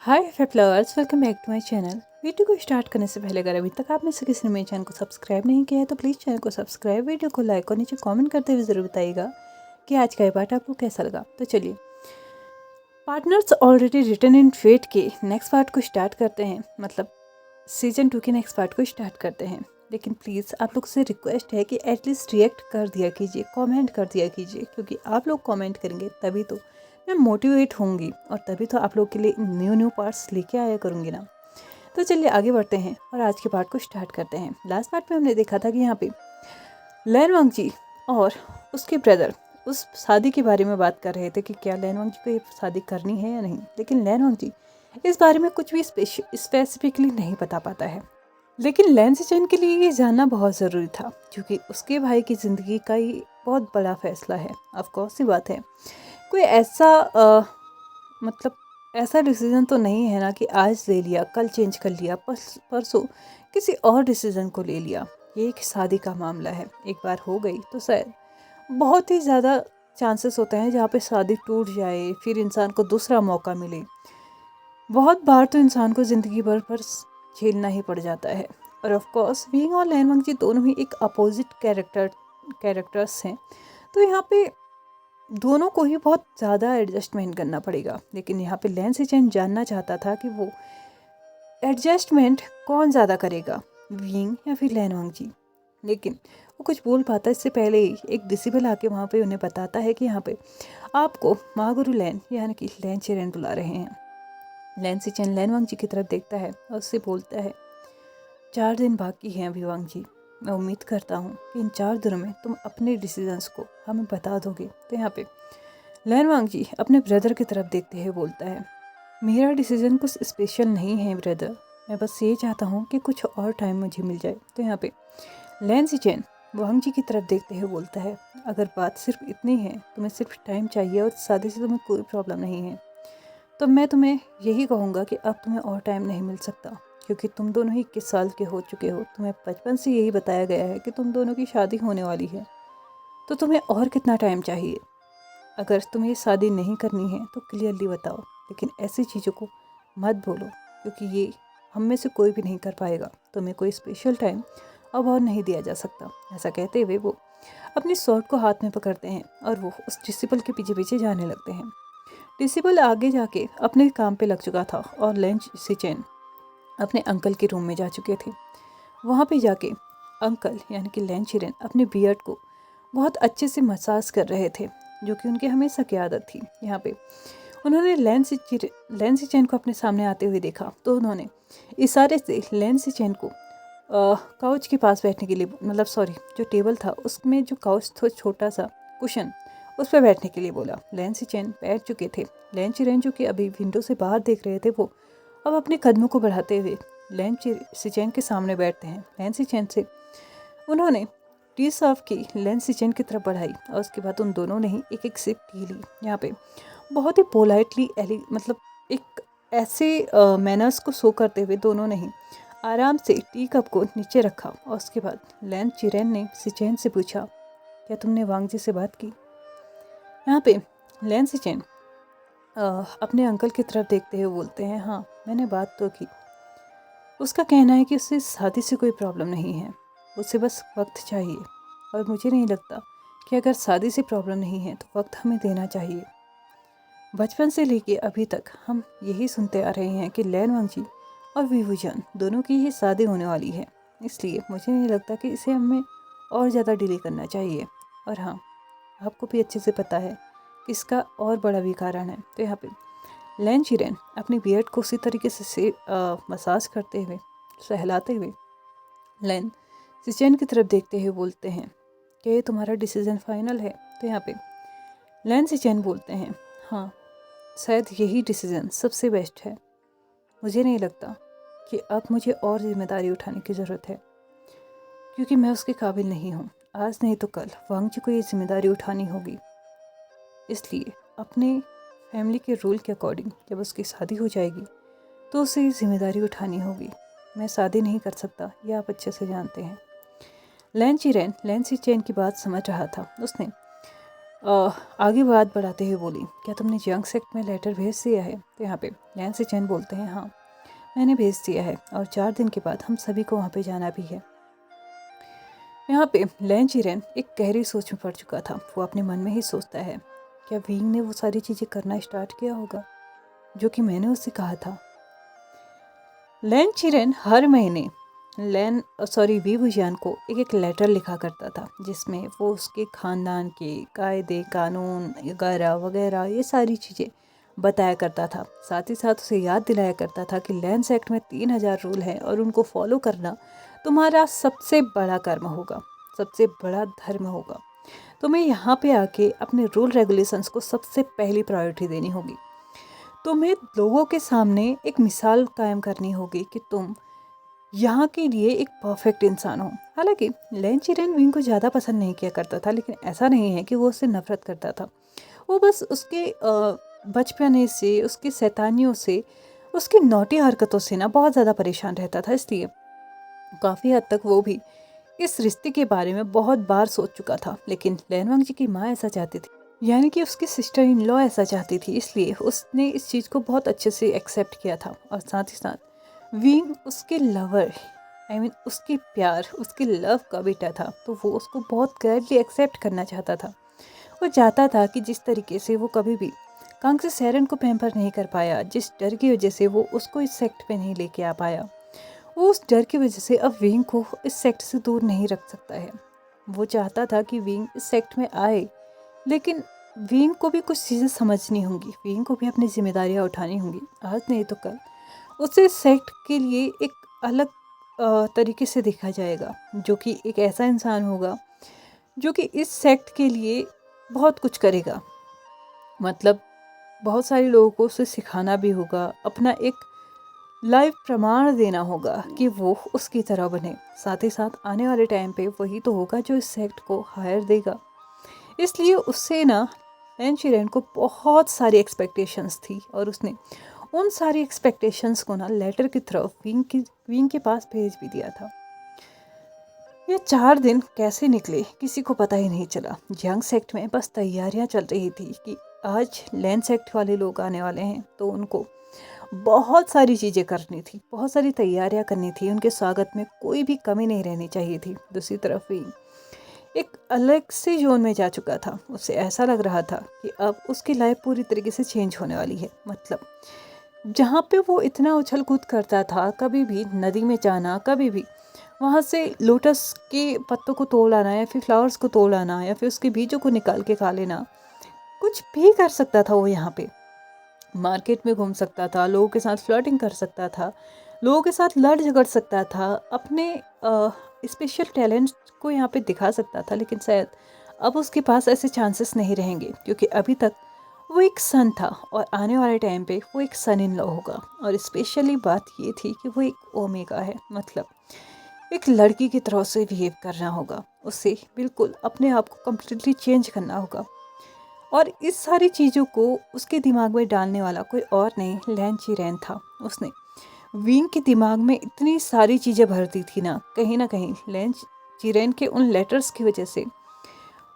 Hi flowers, welcome back to my channel. Video को start करने से पहले अगर अभी तक आप में से किसी ने मेरे चैनल को सब्सक्राइब नहीं किया है तो प्लीज़ चैनल को सब्सक्राइब, वीडियो को लाइक और नीचे कमेंट करते हुए ज़रूर बताइएगा कि आज का ये पार्ट आपको कैसा लगा। तो चलिए, partners already written in fate के नेक्स्ट पार्ट को स्टार्ट करते हैं, मतलब सीजन 2 के नेक्स्ट पार्ट को स्टार्ट करते हैं। लेकिन प्लीज़ आप लोग से रिक्वेस्ट है कि एटलीस्ट रिएक्ट कर दिया कीजिए, कमेंट कर दिया कीजिए, क्योंकि आप लोग कमेंट करेंगे तभी तो मैं मोटिवेट होंगी और तभी तो आप लोग के लिए न्यू पार्ट्स लेके आया करूँगी ना। तो चलिए आगे बढ़ते हैं और आज के पार्ट को स्टार्ट करते हैं। लास्ट पार्ट में हमने देखा था कि यहाँ पे लैन वांगजी और उसके ब्रदर उस शादी के बारे में बात कर रहे थे कि क्या लैन वांगजी को ये शादी करनी है या नहीं। लेकिन लैन वांगजी इस बारे में कुछ भी स्पेसिफिकली नहीं बता पाता है। लेकिन लैन सिचेन के लिए ये जानना बहुत ज़रूरी था, क्योंकि उसके भाई की ज़िंदगी का ये बहुत बड़ा फैसला है। ऑफ कोर्स सी बात है, कोई ऐसा मतलब ऐसा डिसीज़न तो नहीं है ना कि आज ले लिया कल चेंज कर लिया, परसों किसी और डिसीज़न को ले लिया। ये एक शादी का मामला है, एक बार हो गई तो शायद बहुत ही ज़्यादा चांसेस होते हैं जहाँ पे शादी टूट जाए, फिर इंसान को दूसरा मौका मिले। बहुत बार तो इंसान को ज़िंदगी भर पर झेलना ही पड़ जाता है। और ऑफ कोर्स विंग और लैन वांगजी दोनों ही एक अपोजिट कैरेक्टर्स हैं, तो यहाँ पे दोनों को ही बहुत ज़्यादा एडजस्टमेंट करना पड़ेगा। लेकिन यहाँ पे लैन सिचेन जानना चाहता था कि वो एडजस्टमेंट कौन ज़्यादा करेगा, विंग या फिर लैन वांगजी। लेकिन वो कुछ बोल पाता इससे पहले ही एक डिसिबल आके वहाँ पे उन्हें बताता है कि यहाँ पे आपको महागुरु लैन यानी कि लैन चिरेन बुला रहे हैं। लैन सिचेन लैन वांगजी की तरफ देखता है और उससे बोलता है, 4 दिन बाकी हैं अभी वांगजी। मैं उम्मीद करता हूँ कि इन 4 दिनों में तुम अपने डिसीजंस को हमें बता दोगे। तो यहाँ पे लैन वांगजी अपने ब्रदर की तरफ देखते हुए बोलता है, मेरा डिसीजन कुछ स्पेशल नहीं है ब्रदर, मैं बस ये चाहता हूँ कि कुछ और टाइम मुझे मिल जाए। तो यहाँ पे लैन सिचेन वांगजी की तरफ देखते हुए बोलता है, अगर बात सिर्फ इतनी है, तुम्हें सिर्फ टाइम चाहिए और शादी से तुम्हें कोई प्रॉब्लम नहीं है, तो मैं तुम्हें यही कहूँगा कि अब तुम्हें और टाइम नहीं मिल सकता, क्योंकि तुम दोनों ही 21 साल के हो चुके हो। तुम्हें बचपन से यही बताया गया है कि तुम दोनों की शादी होने वाली है, तो तुम्हें और कितना टाइम चाहिए। अगर तुम्हें शादी नहीं करनी है तो क्लियरली बताओ, लेकिन ऐसी चीज़ों को मत बोलो, क्योंकि ये हम में से कोई भी नहीं कर पाएगा। तुम्हें कोई स्पेशल टाइम अब और नहीं दिया जा सकता। ऐसा कहते हुए वो अपनी शॉर्ट को हाथ में पकड़ते हैं और वो उस डिसिबल के पीछे पीछे जाने लगते हैं। डिसिबल आगे जाके अपने काम पे लग चुका था और लैन सिचेन अपने अंकल के रूम में जा चुके थे। वहाँ पे जाके अंकल यानी कि लैन चिरेन अपने बियर्ड को बहुत अच्छे से मसाज कर रहे थे, जो कि उनकी हमेशा की आदत थी। यहाँ पे उन्होंने लैन सिचेन को अपने सामने आते हुए देखा, तो उन्होंने इशारे से लैन सिचेन को काउच के पास बैठने के लिए, मतलब सॉरी, जो टेबल था उसमें जो काउच था, छोटा सा कुशन, उस पर बैठने के लिए बोला। लैन सिचेन बैठ चुके थे। लैन चिरेन जो कि अभी विंडो से बाहर देख रहे थे, वो अब अपने कदमों को बढ़ाते हुए लैन सिचेन के सामने बैठते हैं। लैन सिचेन से उन्होंने टी सर्व की लैन सिचेन की तरफ बढ़ाई और उसके बाद उन दोनों ने ही एक एक सिप पी ली। यहाँ पे बहुत ही पोलाइटली मतलब एक ऐसे मैनर्स को शो करते हुए दोनों ने ही आराम से टी कप को नीचे रखा और उसके बाद लैन चिरेन ने सिचेन से पूछा, क्या तुमने वांगजी से बात की? यहाँ पे लैन सिचेन अपने अंकल की तरफ देखते हुए बोलते हैं, हाँ मैंने बात तो की। उसका कहना है कि उससे शादी से कोई प्रॉब्लम नहीं है, उसे बस वक्त चाहिए। और मुझे नहीं लगता कि अगर शादी से प्रॉब्लम नहीं है तो वक्त हमें देना चाहिए। बचपन से लेके अभी तक हम यही सुनते आ रहे हैं कि लैन वांगजी और विवुजन दोनों की ही शादी होने वाली है, इसलिए मुझे नहीं लगता कि इसे हमें और ज़्यादा डिले करना चाहिए। और हाँ, आपको भी अच्छे से पता है कि इसका और बड़ा भी कारण है। तो यहाँ पे लैन चिरेन अपनी बियर्ड को उसी तरीके से मसाज करते हुए, सहलाते हुए लैन सिचेन की तरफ देखते हुए बोलते हैं कि ये तुम्हारा डिसीजन फाइनल है? तो यहाँ पे लैन सिचेन बोलते हैं, हाँ शायद यही डिसीजन सबसे बेस्ट है। मुझे नहीं लगता कि अब मुझे और जिम्मेदारी उठाने की ज़रूरत है, क्योंकि मैं उसके काबिल नहीं हूँ। आज नहीं तो कल वांगजी को ये जिम्मेदारी उठानी होगी, इसलिए अपने फैमिली के रूल के अकॉर्डिंग जब उसकी शादी हो जाएगी तो उसे ये जिम्मेदारी उठानी होगी। मैं शादी नहीं कर सकता, ये आप अच्छे से जानते हैं। लैन चिरेन लैन सिचेन की बात समझ रहा था। उसने आगे बात बढ़ाते हुए बोली, क्या तुमने जंग सेक्ट में लेटर भेज दिया है? तो यहाँ पे लैंसी चेन बोलते हैं, हाँ मैंने भेज दिया है और 4 दिन के बाद हम सभी को वहाँ पे जाना भी है। यहाँ पे लैन चिरेन एक गहरी सोच में पड़ चुका था। वो अपने मन में ही सोचता है, क्या विंग ने वो सारी चीज़ें करना स्टार्ट किया होगा जो कि मैंने उससे कहा था। लैन चिरेन हर महीने वी बुजियान को एक एक लेटर लिखा करता था, जिसमें वो उसके ख़ानदान के कायदे कानून वगैरह वगैरह ये सारी चीज़ें बताया करता था। साथ ही साथ उसे याद दिलाया करता था कि लैंस एक्ट में 3000 रूल हैं और उनको फॉलो करना तुम्हारा सबसे बड़ा कर्म होगा, सबसे बड़ा धर्म होगा। तुम्हें यहाँ पे आके अपने रूल रेगुलेशंस को सबसे पहली प्रायोरिटी देनी होगी। तुम्हें लोगों के सामने एक मिसाल कायम करनी होगी कि तुम यहाँ के लिए एक परफेक्ट इंसान हो। हालांकि लैन चिरेन विंग को ज़्यादा पसंद नहीं किया करता था, लेकिन ऐसा नहीं है कि वो उससे नफरत करता था। वो बस उसके बचपने से, उसकी शैतानियों से, उसकी नौटी हरकतों से ना बहुत ज़्यादा परेशान रहता था। इसलिए काफ़ी हद तक वो भी इस रिश्ते के बारे में बहुत बार सोच चुका था। लेकिन लैनवांग जी की माँ ऐसा चाहती थी, यानी कि उसकी सिस्टर इन लॉ ऐसा चाहती थी, इसलिए उसने इस चीज़ को बहुत अच्छे से एक्सेप्ट किया था। और साथ ही साथ विंग उसके लवर उसके प्यार, उसके लव का बेटा था, तो वो उसको बहुत ग्लैडली एक्सेप्ट करना चाहता था। वो चाहता था कि जिस तरीके से वो कभी भी कांग से सैरन को पैम्पर नहीं कर पाया, जिस डर की वजह से वो उसको इस सेक्ट पे नहीं लेके आ पाया, वो उस डर की वजह से अब विंग को इस सेक्ट से दूर नहीं रख सकता है। वो चाहता था कि विंग इस सेक्ट में आए, लेकिन विंग को भी कुछ चीज़ें समझनी होंगी, विंग को भी अपनी जिम्मेदारियाँ उठानी होंगी। आज नहीं तो कल उसे सेक्ट के लिए एक अलग तरीके से देखा जाएगा, जो कि एक ऐसा इंसान होगा जो कि इस सेक्ट के लिए बहुत कुछ करेगा। मतलब बहुत सारे लोगों को उसे सिखाना भी होगा, अपना एक लाइव प्रमाण देना होगा कि वो उसकी तरह बने। साथ ही साथ आने वाले टाइम पे वही तो होगा जो इस सेक्ट को हायर देगा। इसलिए उससे ना लैन चिरेन को बहुत सारी एक्सपेक्टेशंस थी और उसने उन सारी एक्सपेक्टेशंस को ना लेटर की तरफ विंग के पास भेज भी दिया था। ये 4 दिन कैसे निकले किसी को पता ही नहीं चला। जंग सेक्ट में बस तैयारियां चल रही थी कि आज लैंड सेक्ट वाले लोग आने वाले हैं, तो उनको बहुत सारी चीज़ें करनी थी, बहुत सारी तैयारियां करनी थी। उनके स्वागत में कोई भी कमी नहीं रहनी चाहिए थी। दूसरी तरफ विंग एक अलग से जोन में जा चुका था। उसे ऐसा लग रहा था कि अब उसकी लाइफ पूरी तरीके से चेंज होने वाली है। मतलब जहाँ पे वो इतना उछल कूद करता था, कभी भी नदी में जाना, कभी भी वहाँ से लोटस के पत्तों को तोड़ लाना या फिर फ्लावर्स को तोड़ लाना या फिर उसके बीजों को निकाल के खा लेना, कुछ भी कर सकता था। वो यहाँ पे मार्केट में घूम सकता था, लोगों के साथ फ्लर्टिंग कर सकता था, लोगों के साथ लड़ झगड़ सकता था, अपने स्पेशल टैलेंट को यहाँ पे दिखा सकता था। लेकिन शायद अब उसके पास ऐसे चांसेस नहीं रहेंगे, क्योंकि अभी तक वो एक सन था और आने वाले टाइम पे वो एक सन इन लॉ होगा। और स्पेशली बात ये थी कि वो एक ओमेगा है, मतलब एक लड़की की तरह से बिहेव करना होगा, उससे बिल्कुल अपने आप को कम्प्लीटली चेंज करना होगा। और इस सारी चीज़ों को उसके दिमाग में डालने वाला कोई और नहीं, लैन चिरेन था। उसने विंग के दिमाग में इतनी सारी चीज़ें भर दी थी ना कहीं लैन चिरेन के उन लेटर्स की वजह से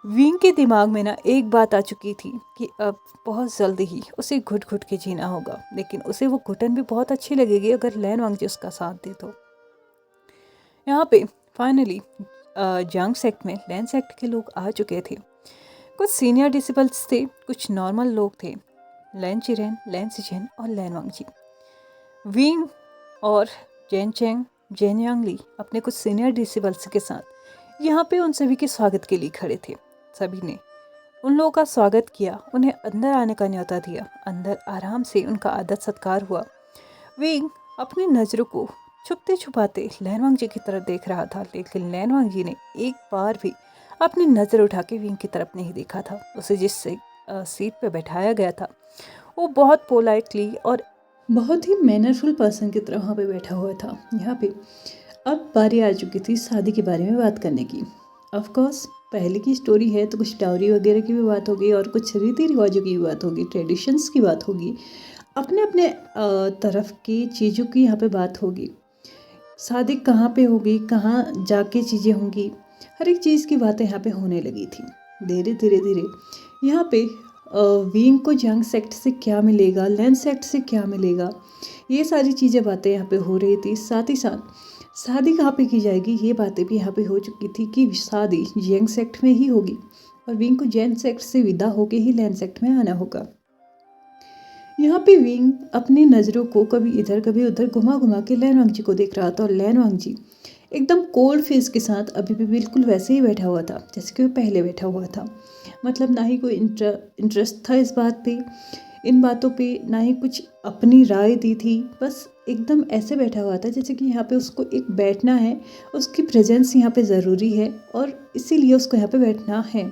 विंग के दिमाग में ना एक बात आ चुकी थी कि अब बहुत जल्दी ही उसे घुट घुट के जीना होगा। लेकिन उसे वो घुटन भी बहुत अच्छी लगेगी अगर लैन वांग जी उसका साथ दे तो। यहाँ पे फाइनली जंग सेक्ट में लैन सेक्ट के लोग आ चुके थे। कुछ सीनियर डिसिबल्स थे, कुछ नॉर्मल लोग थे, लैन चिरेन, लैन सिचेन और लैन वांग जी। विंग और जेन चेंग, जेन यांगली अपने कुछ सीनियर डिसिबल्स के साथ यहाँ पे उन सभी के स्वागत के लिए खड़े थे। सभी ने उन लोगों का स्वागत किया, उन्हें अंदर आने का न्योता दिया। अंदर आराम से उनका आदर सत्कार हुआ। विंग अपनी नज़रों को छुपते छुपाते लैनवांग जी की तरफ देख रहा था, लेकिन लैनवांग जी ने एक बार भी अपनी नज़र उठा के विंग की तरफ नहीं देखा था। उसे जिस सीट पे बैठाया गया था वो बहुत पोलाइटली और बहुत ही मैनरफुल पर्सन की तरह वहाँ पे बैठा हुआ था। यहाँ पे अब बारी आ चुकी थी शादी के बारे में बात करने की। ऑफ कोर्स पहले की स्टोरी है तो कुछ डाउरी वगैरह की भी बात होगी और कुछ रीति रिवाजों की भी बात होगी, ट्रेडिशंस की बात होगी, अपने अपने तरफ की चीज़ों की यहाँ पे बात होगी। शादी कहाँ पे होगी, कहाँ जाके चीज़ें होंगी, हर एक चीज़ की बातें यहाँ पे होने लगी थी। धीरे धीरे धीरे यहाँ पे विंग को जंग सेक्ट से क्या मिलेगा, लैन सेक्ट से क्या मिलेगा, ये सारी चीज़ें बातें यहाँ पे हो रही थी। साथ ही साथ शादी कहाँ पे की जाएगी, ये बातें भी यहाँ पे हो चुकी थी कि शादी जंग सेक्ट में ही होगी और विंग को जैन सेक्ट से विदा होके ही लैन सेक्ट में आना होगा। यहाँ पे विंग अपनी नज़रों को कभी इधर कभी उधर घुमा घुमा के लैन वांग जी को देख रहा था और लैन वांग जी एकदम कोल्ड फेस के साथ अभी भी बिल्कुल वैसे ही बैठा हुआ था जैसे कि वो पहले बैठा हुआ था। मतलब ना ही कोई इंटरेस्ट था इस बात पे, इन बातों पे, ना ही कुछ अपनी राय दी थी। बस एकदम ऐसे बैठा हुआ था जैसे कि यहाँ पे उसको एक बैठना है, उसकी प्रेजेंस यहाँ पे ज़रूरी है और इसीलिए उसको यहाँ पे बैठना है।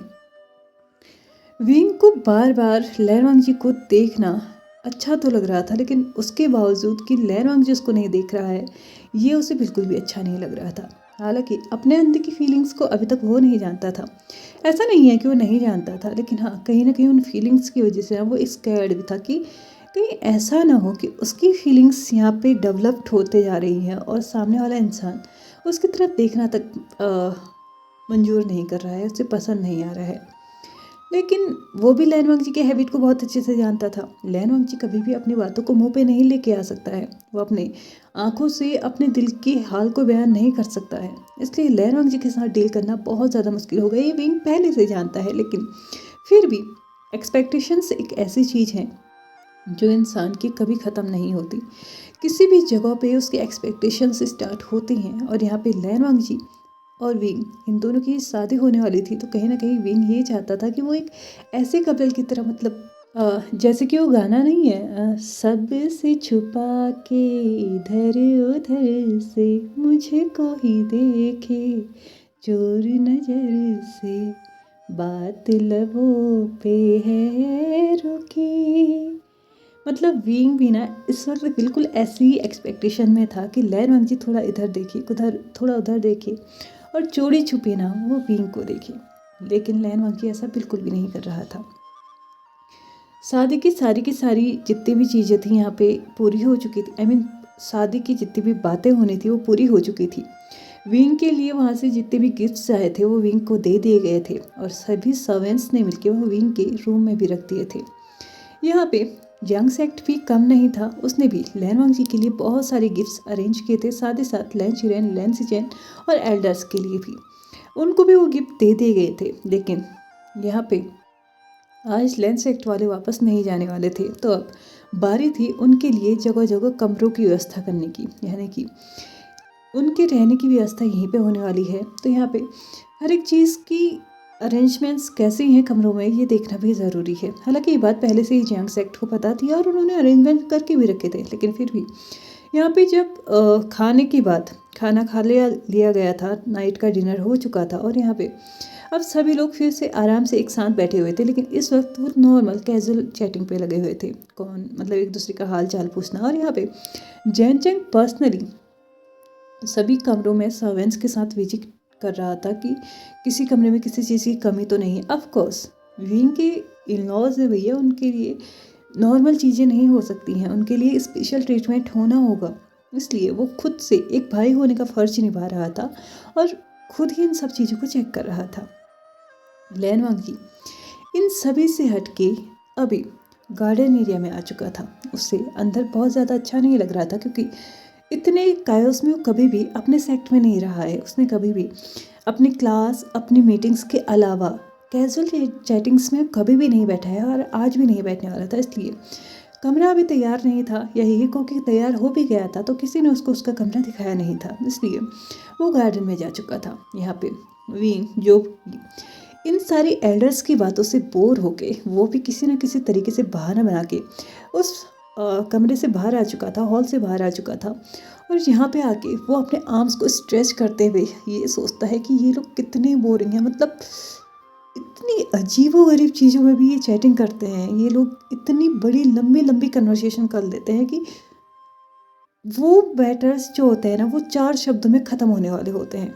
विंग को बार बार लैन वांग जी को देखना अच्छा तो लग रहा था, लेकिन उसके बावजूद कि लैन वांग जी उसको नहीं देख रहा है ये उसे बिल्कुल भी अच्छा नहीं लग रहा था। हालांकि अपने अंदर की फीलिंग्स को अभी तक वो नहीं जानता था। ऐसा नहीं है कि वो नहीं जानता था, लेकिन हाँ कहीं ना कहीं उन फीलिंग्स की वजह से ना वो स्कैर्ड भी था कि कहीं ऐसा ना हो कि उसकी फीलिंग्स यहाँ पे डेवलप्ड होते जा रही हैं और सामने वाला इंसान उसकी तरफ देखना तक मंजूर नहीं कर रहा है, उसे पसंद नहीं आ रहा है। लेकिन वो भी लैन वांग जी के हैबिट को बहुत अच्छे से जानता था। लैन वांग जी कभी भी अपनी बातों को मुंह पे नहीं लेके आ सकता है, वो अपने आंखों से अपने दिल के हाल को बयान नहीं कर सकता है। इसलिए लैन वांग जी के साथ डील करना बहुत ज़्यादा मुश्किल होगा, ये विंग पहले से जानता है। लेकिन फिर भी एक्सपेक्टेशंस एक ऐसी चीज़ है जो इंसान की कभी ख़त्म नहीं होती। किसी भी जगह पे उसकी एक्सपेक्टेशंस स्टार्ट होती हैं और यहाँ पे लैन वांग जी और विंग इन दोनों की शादी होने वाली थी, तो कहीं ना कहीं विंग ये चाहता था कि वो एक ऐसे कपल की तरह, मतलब जैसे कि वो गाना नहीं है, सब से छुपा के इधर उधर से मुझे को ही देखे चोर नजर से, बात लबों पे है रुकी। मतलब विंग भी ना इस वक्त बिल्कुल ऐसी ही एक्सपेक्टेशन में था कि लैन वांग जी थोड़ा इधर देखे, उधर थोड़ा उधर देखे और चोरी छुपे ना वो विंग को देखे। लेकिन लैन वांग जी ऐसा बिल्कुल भी नहीं कर रहा था। शादी की सारी जितनी भी चीज़ें थी यहाँ पे पूरी हो चुकी थी। शादी की जितनी भी बातें होनी थी वो पूरी हो चुकी थी। विंग के लिए वहाँ से जितने भी गिफ्ट्स आए थे वो विंग को दे दिए गए थे और सभी सर्वेंट्स ने मिलकर वो विंग के रूम में भी रख दिए थे। यहाँ पे यंग सेक्ट भी कम नहीं था, उसने भी लैन वांग जी के लिए बहुत सारे गिफ्ट्स अरेंज किए थे। साथ ही साथ लैन चिरेन, लैन सिचेन और एल्डर्स के लिए भी उनको भी वो गिफ्ट दे दिए गए थे। लेकिन यहाँ पे आज लैन सेक्ट वाले वापस नहीं जाने वाले थे, तो अब बारी थी उनके लिए जगह जगह कमरों की व्यवस्था करने की, यानी कि उनके रहने की व्यवस्था यहीं पे होने वाली है। तो यहाँ पे हर एक चीज़ की अरेंजमेंट्स कैसी हैं कमरों में ये देखना भी ज़रूरी है। हालांकि ये बात पहले से ही जंग सेक्ट को पता थी और उन्होंने अरेंजमेंट करके भी रखे थे, लेकिन फिर भी यहाँ पे जब खाने के बाद खाना खा लिया गया था, नाइट का डिनर हो चुका था और यहाँ पे अब सभी लोग फिर से आराम से एक साथ बैठे हुए थे। लेकिन इस वक्त वो नॉर्मल कैजुअल चैटिंग पे लगे हुए थे, कौन मतलब एक दूसरे का हाल चाल पूछना। और यहाँ पे जैन चंग पर्सनली सभी कमरों में सर्वेंट्स के साथ विजिट कर रहा था कि किसी कमरे में किसी चीज़ की कमी तो नहीं है। ऑफ कोर्स विंग के इन लॉज है भैया, उनके लिए नॉर्मल चीज़ें नहीं हो सकती हैं, उनके लिए स्पेशल ट्रीटमेंट होना होगा। इसलिए वो खुद से एक भाई होने का फ़र्ज निभा रहा था और खुद ही इन सब चीज़ों को चेक कर रहा था। लैन वांग जी इन सभी से हटके अभी गार्डन एरिया में आ चुका था। उससे अंदर बहुत ज़्यादा अच्छा नहीं लग रहा था, क्योंकि इतने कायोस में वो कभी भी अपने सेक्ट में नहीं रहा है। उसने कभी भी अपनी क्लास, अपनी मीटिंग्स के अलावा कैजुअल चैटिंग्स में कभी भी नहीं बैठा है और आज भी नहीं बैठने वाला था। इसलिए कमरा अभी तैयार नहीं था, या यही को कि तैयार हो भी गया था तो किसी ने उसको उसका कमरा दिखाया नहीं था, इसलिए वो गार्डन में जा चुका था। यहाँ पे विंग जो इन सारी एल्डर्स की बातों से बोर होके वो भी किसी न किसी तरीके से बहाना बना के उस कमरे से बाहर आ चुका था, हॉल से बाहर आ चुका था। और यहाँ पे आके वो अपने आर्म्स को स्ट्रेच करते हुए ये सोचता है कि ये लोग कितने बोरिंग हैं, मतलब इतनी अजीबोगरीब चीज़ों में भी ये चैटिंग करते हैं। ये लोग इतनी बड़ी लंबी लंबी कन्वर्सेशन कर लेते हैं कि वो बैटर्स जो होते हैं ना वो 4 शब्दों में ख़त्म होने वाले होते हैं,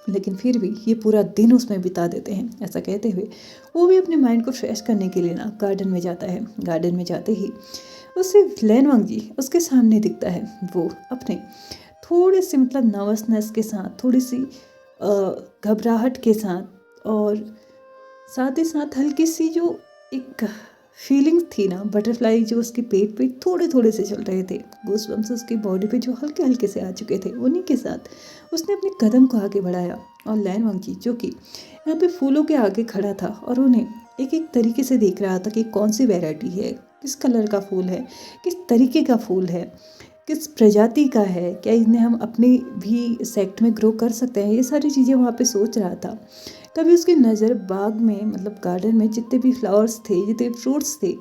लेकिन फिर भी ये पूरा दिन उसमें बिता देते हैं। ऐसा कहते हुए वो भी अपने माइंड को फ्रेश करने के लिए ना गार्डन में जाता है। गार्डन में जाते ही उससे लैन वांग जी उसके सामने दिखता है। वो अपने थोड़े से मतलब नर्वसनेस के साथ, थोड़ी सी घबराहट के साथ और साथ ही साथ हल्की सी जो एक फीलिंग थी ना, बटरफ्लाई जो उसके पेट पे थोड़े थोड़े से चल रहे थे, गूज़बम्प्स उसकी बॉडी पे जो हल्के हल्के से आ चुके थे, उन्हीं के साथ उसने अपने कदम को आगे बढ़ाया और लैन वांगजी जो कि यहाँ पे फूलों के आगे खड़ा था और उन्हें एक एक तरीके से देख रहा था कि कौन सी वैरायटी है, किस कलर का फूल है, किस तरीके का फूल है, किस प्रजाति का है, क्या इन्हें हम अपने भी सेक्ट में ग्रो कर सकते हैं, ये सारी चीज़ें वहाँ पे सोच रहा था। कभी उसकी नज़र बाग में मतलब गार्डन में जितने भी फ्लावर्स थे, जितने फ्रूट्स थे,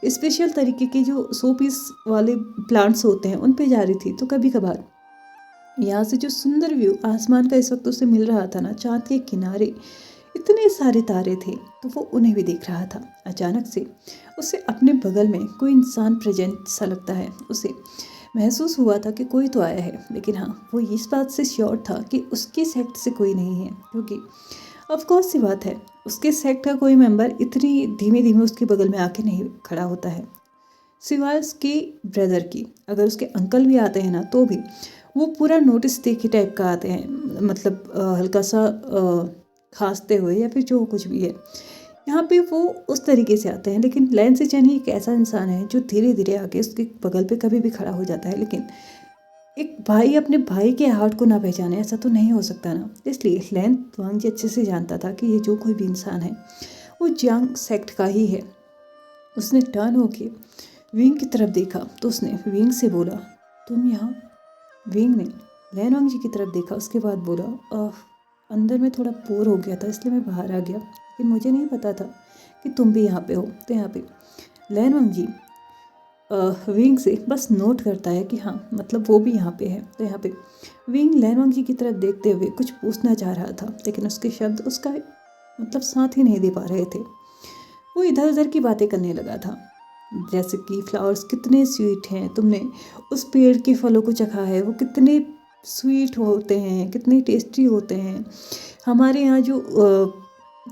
स्पेशल तरीके के जो शो पीस वाले प्लांट्स होते हैं उन पे जा रही थी। तो कभी कभार यहाँ से जो सुंदर व्यू आसमान का इस वक्त उसे मिल रहा था ना, चाँद के किनारे इतने सारे तारे थे, तो वो उन्हें भी देख रहा था। अचानक से उसे अपने बगल में कोई इंसान प्रेजेंट सा लगता है। उसे महसूस हुआ था कि कोई तो आया है, लेकिन हाँ, वो इस बात से श्योर था कि उसके सेक्ट से कोई नहीं है, क्योंकि ऑफ कोर्स सी बात है, उसके सेक्ट का कोई मेंबर इतनी धीमे धीमे उसके बगल में आके नहीं खड़ा होता है, सिवाय उसके ब्रदर की। अगर उसके अंकल भी आते हैं ना, तो भी वो पूरा नोटिस देखे टाइप का आते हैं, मतलब हल्का सा खांसते हुए या फिर जो कुछ भी है। यहाँ पे वो उस तरीके से आते हैं। लेकिन लैन सिचेन ही एक ऐसा इंसान है जो धीरे धीरे आके उसके बगल पे कभी भी खड़ा हो जाता है। लेकिन एक भाई अपने भाई के हार्ट को ना पहचाने, ऐसा तो नहीं हो सकता ना। इसलिए लैन वांगजी अच्छे से जानता था कि ये जो कोई भी इंसान है वो जियांग सेक्ट का ही है। उसने टर्न होके विंग की तरफ देखा तो उसने विंग से बोला, तुम यहाँ? विंग ने लैन वांगजी की तरफ देखा, उसके बाद बोला, अंदर में थोड़ा बोर हो गया था इसलिए मैं बाहर आ गया, लेकिन मुझे नहीं पता था कि तुम भी यहाँ पे हो। तो यहाँ पे लैन वांगजी विंग से बस नोट करता है कि हाँ, मतलब वो भी यहाँ पे है। तो यहाँ पे विंग लैन वांगजी की तरफ देखते हुए कुछ पूछना चाह रहा था, लेकिन उसके शब्द उसका मतलब साथ ही नहीं दे पा रहे थे। वो इधर उधर की बातें करने लगा था, जैसे कि फ्लावर्स कितने स्वीट हैं, तुमने उस पेड़ के फलों को चखा है, वो कितने स्वीट होते हैं, कितने टेस्टी होते हैं। हमारे यहाँ जो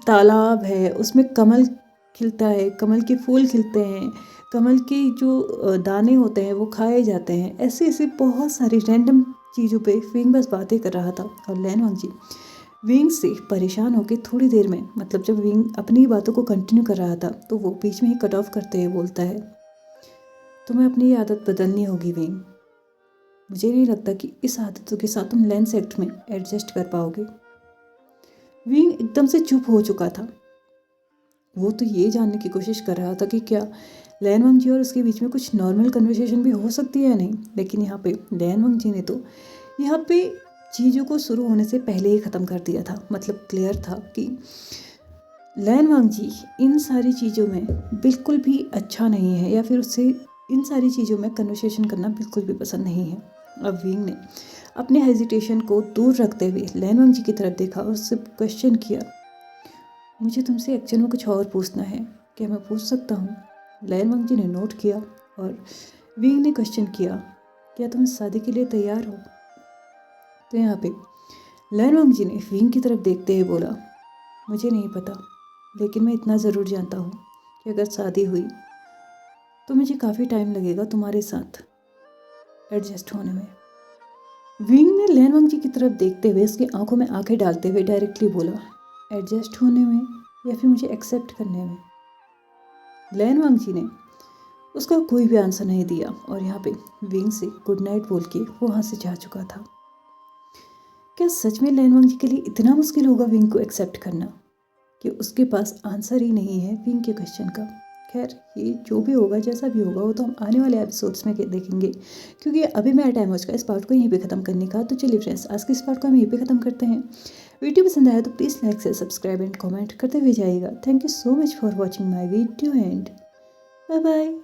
तालाब है उसमें कमल खिलता है, कमल के फूल खिलते हैं, कमल के जो दाने होते हैं वो खाए जाते हैं। ऐसे ऐसे बहुत सारी रैंडम चीज़ों पे विंग बस बातें कर रहा था। और लैन वांगजी विंग से परेशान होकर थोड़ी देर में, मतलब जब विंग अपनी बातों को कंटिन्यू कर रहा था, तो वो बीच में ही कट ऑफ करते हुए बोलता है, तुम्हें अपनी आदत बदलनी होगी विंग। मुझे नहीं लगता कि इस आदतों के साथ तुम लैन सेक्ट में एडजस्ट कर पाओगे। विंग एकदम से चुप हो चुका था। वो तो ये जानने की कोशिश कर रहा था कि क्या लैन वांगजी और उसके बीच में कुछ नॉर्मल कन्वर्सेशन भी हो सकती है या नहीं। लेकिन यहाँ पे लैन वांगजी ने तो यहाँ पे चीज़ों को शुरू होने से पहले ही ख़त्म कर दिया था। मतलब क्लियर था कि लैन वांगजी इन सारी चीज़ों में बिल्कुल भी अच्छा नहीं है, या फिर उससे इन सारी चीज़ों में कन्वर्सेशन करना बिल्कुल भी पसंद नहीं है। अब विंग ने अपने हेजिटेशन को दूर रखते हुए लैन वांगजी की तरफ देखा और उससे क्वेश्चन किया, मुझे तुमसे एक्चुअल में कुछ और पूछना है, क्या मैं पूछ सकता हूँ? लैन वांगजी ने नोट किया और विंग ने क्वेश्चन किया, क्या तुम शादी के लिए तैयार हो? तो यहाँ पे लैन वांगजी ने विंग की तरफ देखते हुए बोला, मुझे नहीं पता, लेकिन मैं इतना ज़रूर जानता हूँ कि अगर शादी हुई तो मुझे काफ़ी टाइम लगेगा तुम्हारे साथ एडजस्ट होने में। विंग ने लैन वांगजी की तरफ देखते हुए उसकी आंखों में आंखें डालते हुए डायरेक्टली बोला, एडजस्ट होने में या फिर मुझे एक्सेप्ट करने में? लैन वांगजी ने उसका कोई भी आंसर नहीं दिया और यहाँ पे विंग से गुड नाइट बोल के वो वहाँ से जा चुका था। क्या सच में लैन वांगजी के लिए इतना मुश्किल होगा विंग को एक्सेप्ट करना कि उसके पास आंसर ही नहीं है विंग के क्वेश्चन का? खैर, ये जो भी होगा, जैसा भी होगा, वो तो हम आने वाले एपिसोड्स में देखेंगे, क्योंकि अभी मेरा टाइम हो चुका है इस पार्ट को यहीं पे ख़त्म करने का। तो चलिए फ्रेंड्स, आज के इस पार्ट को हम यहीं पे ख़त्म करते हैं। वीडियो पसंद आया तो प्लीज़ लाइक से सब्सक्राइब एंड कमेंट करते हुए जाइएगा। Thank you so much for watching my video and bye bye.